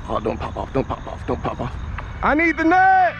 Oh, don't pop off, don't pop off, don't pop off. I need the net!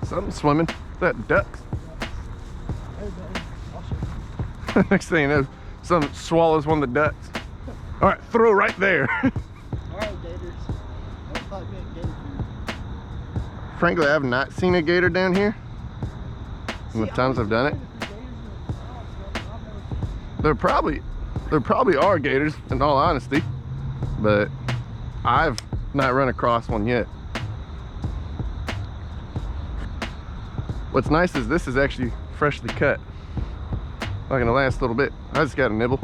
Something's swimming. Is that ducks? Next thing you know, something swallows one of the ducks. All right, throw right there. All right, gators. Don't fight me at gator food. Frankly, I have not seen a gator down here. In the times I've done it. There probably are gators, in all honesty, but I've not run across one yet. What's nice is this is actually freshly cut. Not gonna last a little bit. I just got a nibble.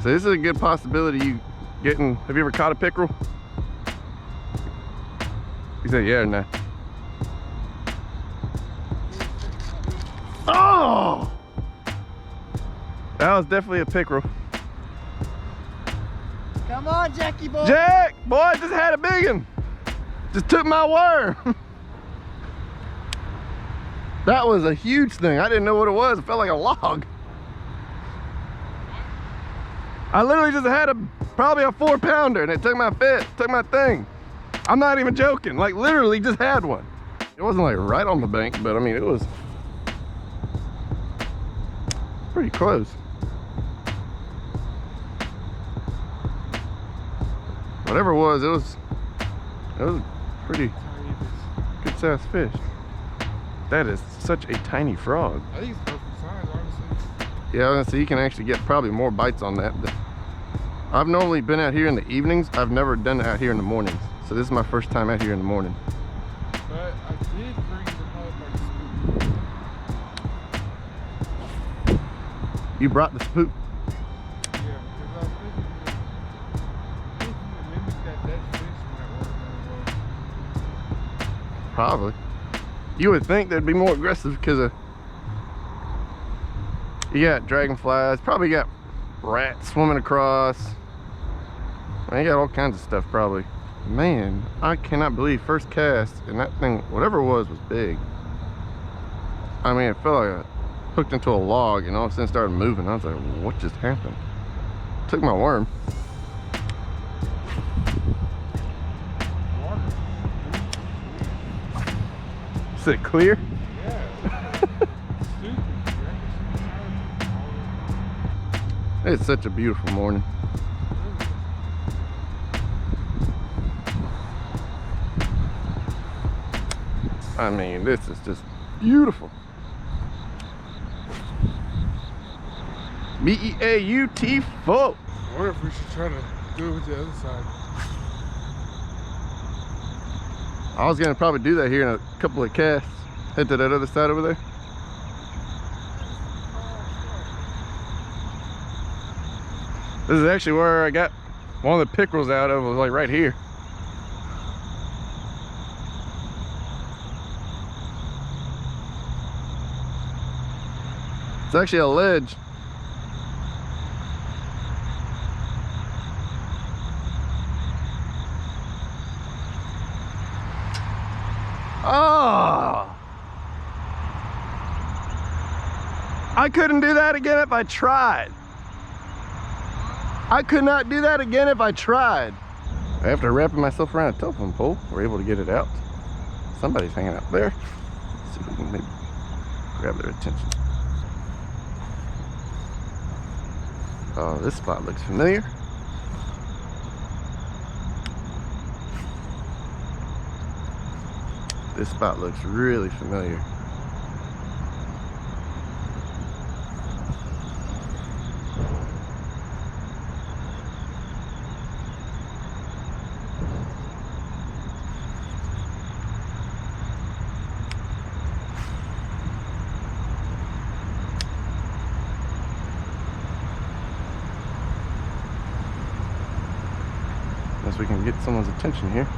So this is a good possibility you getting, have you ever caught a pickerel? You said yeah or no? Oh! That was definitely a pickerel. Come on, Jackie boy. Jack, boy, I just had a big one. Just took my worm. That was a huge thing. I didn't know what it was. It felt like a log. I literally just had probably a 4-pounder and it took my took my thing. I'm not even joking. Like literally just had one. It wasn't like right on the bank, but I mean, it was pretty close. Whatever it was a pretty good sized fish. That is such a tiny frog. I think it's perfect size, honestly. Yeah, I was gonna say you can actually get probably more bites on that. But I've normally been out here in the evenings. I've never done it out here in the mornings. So this is my first time out here in the morning. But I did bring the polypart spoon. You brought the spook. Yeah, because I was thinking to mimic that fish might work really well. Probably. You would think they'd be more aggressive because of you got dragonflies, probably got rats swimming across. I mean, you got all kinds of stuff probably. Man, I cannot believe first cast and that thing, whatever it was big. I mean, it felt like I hooked into a log and all of a sudden started moving. I was like, what just happened? Took my worm. Is it clear? Yeah. It's such a beautiful morning. I mean, this is just beautiful. beautiful. I wonder if we should try to do it with the other side. I was gonna probably do that here in a couple of casts. Head to that other side over there. This is actually where I got one of the pickerels out of, was like right here. It's actually a ledge. Oh! I couldn't do that again if I tried. I could not do that again if I tried. After wrapping myself around a telephone pole, we're able to get it out. Somebody's hanging out there. Let's see if we can maybe grab their attention. Oh, this spot looks familiar. This spot looks really familiar. Unless we can get someone's attention here.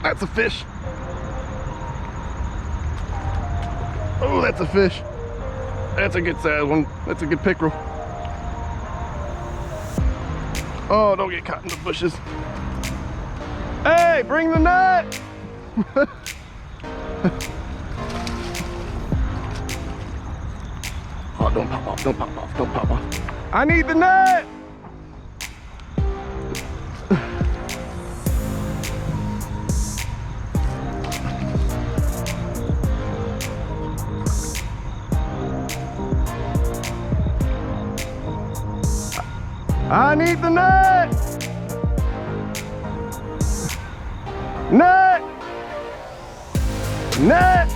That's a fish. Oh, that's a fish. That's a good size one. That's a good pickerel. Oh, don't get caught in the bushes. Hey, bring the net. Oh, don't pop off, don't pop off, don't pop off. I need the net. I need the net! Net! Net!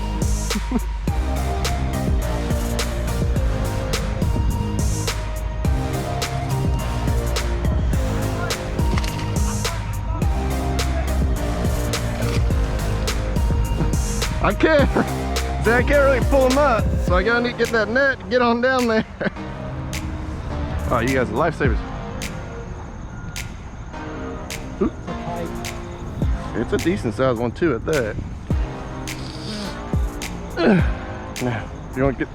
I can't. See, I can't really pull them up, so I gotta need to get that net to get on down there. Oh, you guys are lifesavers. It's a decent sized one too at that. Now, you want to get,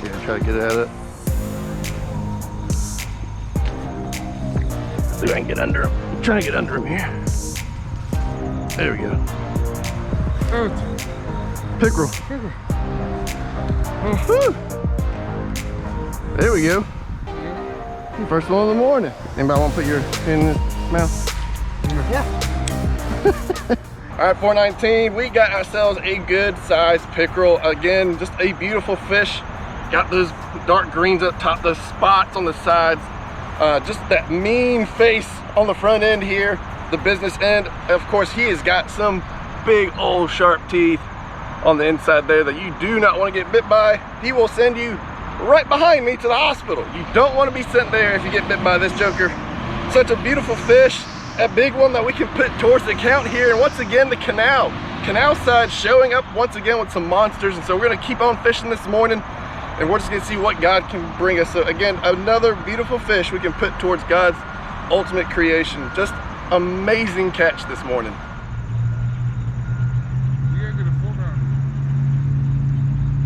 yeah, try to get it out of it. See if I can get under him. I'm trying to get under him here. There we go. Pickerel. There we go. First one of the morning. Anybody want to put your hand in his mouth? Yeah. All right, 419, we got ourselves a good sized pickerel. Again, just a beautiful fish. Got those dark greens up top, those spots on the sides. Just that mean face on the front end here, the business end. Of course, he has got some big old sharp teeth on the inside there that you do not want to get bit by. He will send you right behind me to the hospital. You don't want to be sent there if you get bit by this joker. Such a beautiful fish. A big one that we can put towards the account here. And once again, the canal side showing up once again with some monsters. And so we're gonna keep on fishing this morning, and we're just gonna see what God can bring us. So again, another beautiful fish we can put towards God's ultimate creation. Just amazing catch this morning. You gotta get a 4-pounder.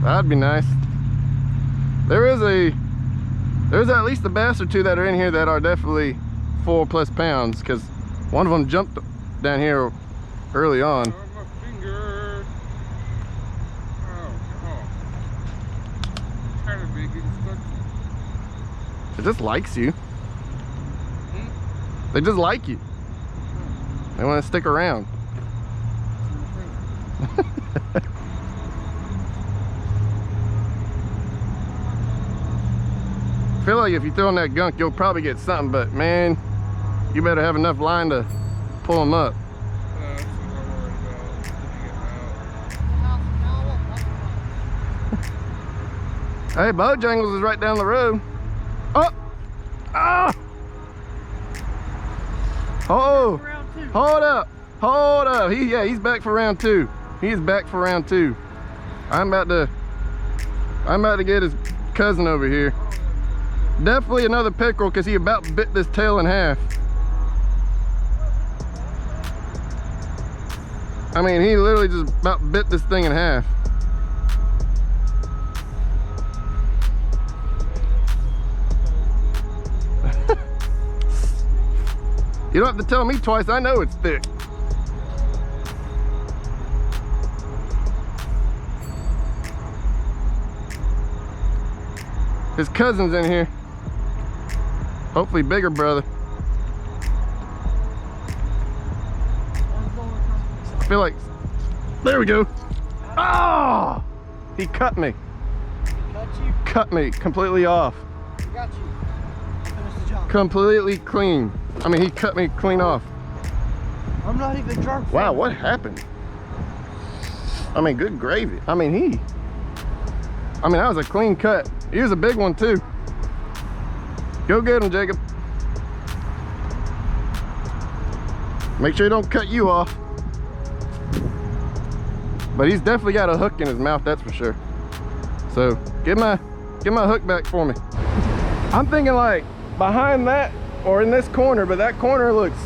That'd be nice. There's at least a bass or two that are in here that are definitely 4+ pounds, because one of them jumped down here early on. Oh, my finger. Oh, kind of big. It just likes you. They just like you. They want to stick around. I feel like if you throw in that gunk, you'll probably get something, but man, you better have enough line to pull them up. That's what I'm worried about. Hey, Bojangles is right down the road. Oh! Ah! Oh! Hold up! Hold up! He's back for round 2. He's back for round 2. I'm about to get his cousin over here. Definitely another pickerel, because he about bit this tail in half. I mean, he literally just about bit this thing in half. You don't have to tell me twice, I know it's thick. His cousin's in here. Hopefully bigger brother. I feel like, there we go. Oh! He cut me. Cut you? Cut me completely off. I got you. Finish the job. Completely clean. I mean, he cut me clean off. I'm not even drunk. Wow, what happened? I mean, good gravy. I mean, that was a clean cut. He was a big one too. Go get him, Jacob. Make sure he don't cut you off. But he's definitely got a hook in his mouth, that's for sure. So get my hook back for me. I'm thinking like behind that or in this corner, but that corner looks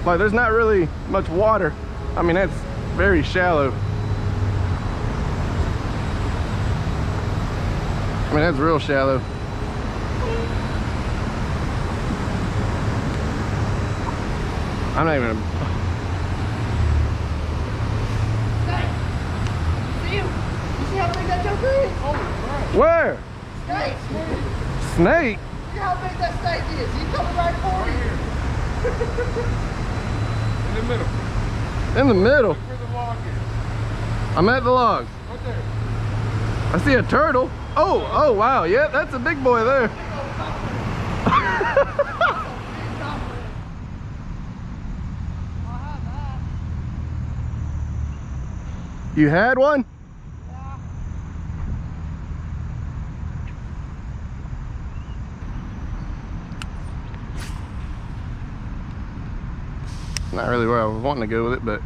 Like there's not really much water. I mean, that's very shallow. I mean, that's real shallow. I'm not even. See him? You see how big that joker is? Where? Snake! Snake? Look how big that snake is. He's coming right for you. In the middle. In the middle. Where the log is. I'm at the log. Right there. I see a turtle. Oh, oh wow. Yeah, that's a big boy there. You had one? Yeah. Not really where I was wanting to go with it, but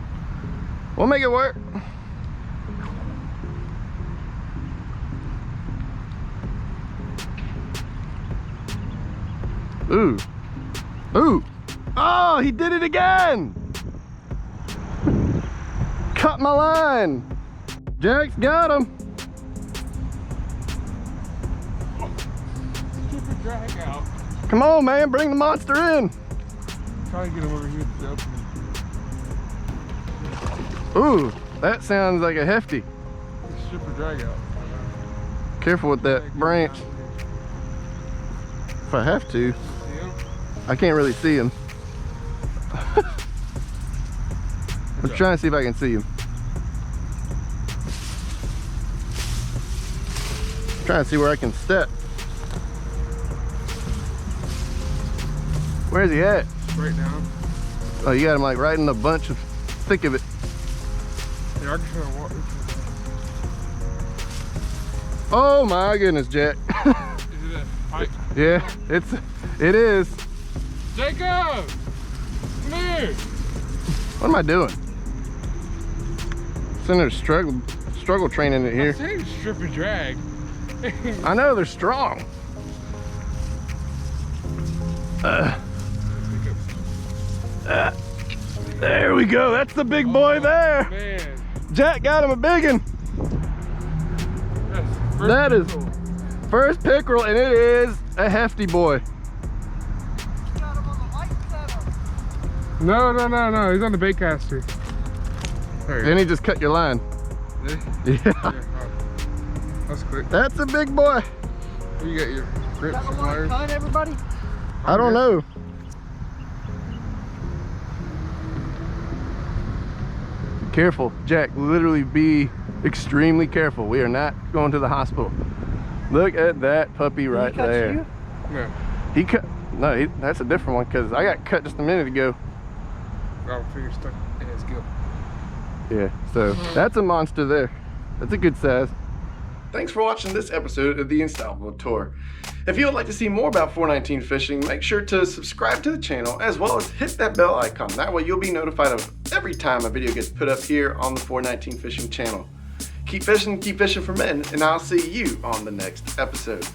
we'll make it work. Ooh. Ooh. Oh, he did it again. Cut my line. Jack's got him. Stupid drag out. Come on, man, bring the monster in. Trying to get him over here to the opening. Ooh, that sounds like a hefty. Stripper drag out. Careful with that branch. If I have to. See him? I can't really see him. I'm trying to see if I can see him. Trying to see where I can step. Where's he at? Right now. Oh, you got him like right in the bunch of thick of it. Yeah, I can try to walk. Oh my goodness, Jack. Is it a fight? Yeah, it is. Jacob! Come here! What am I doing? Sitting there struggle training it I'm here. saying strip and drag. I know they're strong. There we go. That's the big boy there. Man. Jack got him a big one. That is first pickerel, and it is a hefty boy. Got him on the white setup. No. He's on the bait caster. There Then he just cut your line. Yeah. Yeah. That's quick. That's a big boy. You got your grips Got and him on pliers. cut, everybody? I don't know. Careful, Jack. Literally be extremely careful. We are not going to the hospital. Look at that puppy right Did he cut there. you? No. He cut. No, that's a different one because I got cut just a minute ago. Our finger stuck in his gill. Yeah, so that's a monster there. That's a good size. Thanks for watching this episode of the Unstoppable Tour. If you would like to see more about 419 fishing, make sure to subscribe to the channel as well as hit that bell icon. That way you'll be notified of every time a video gets put up here on the 419 Fishing channel. Keep fishing for men, and I'll see you on the next episode.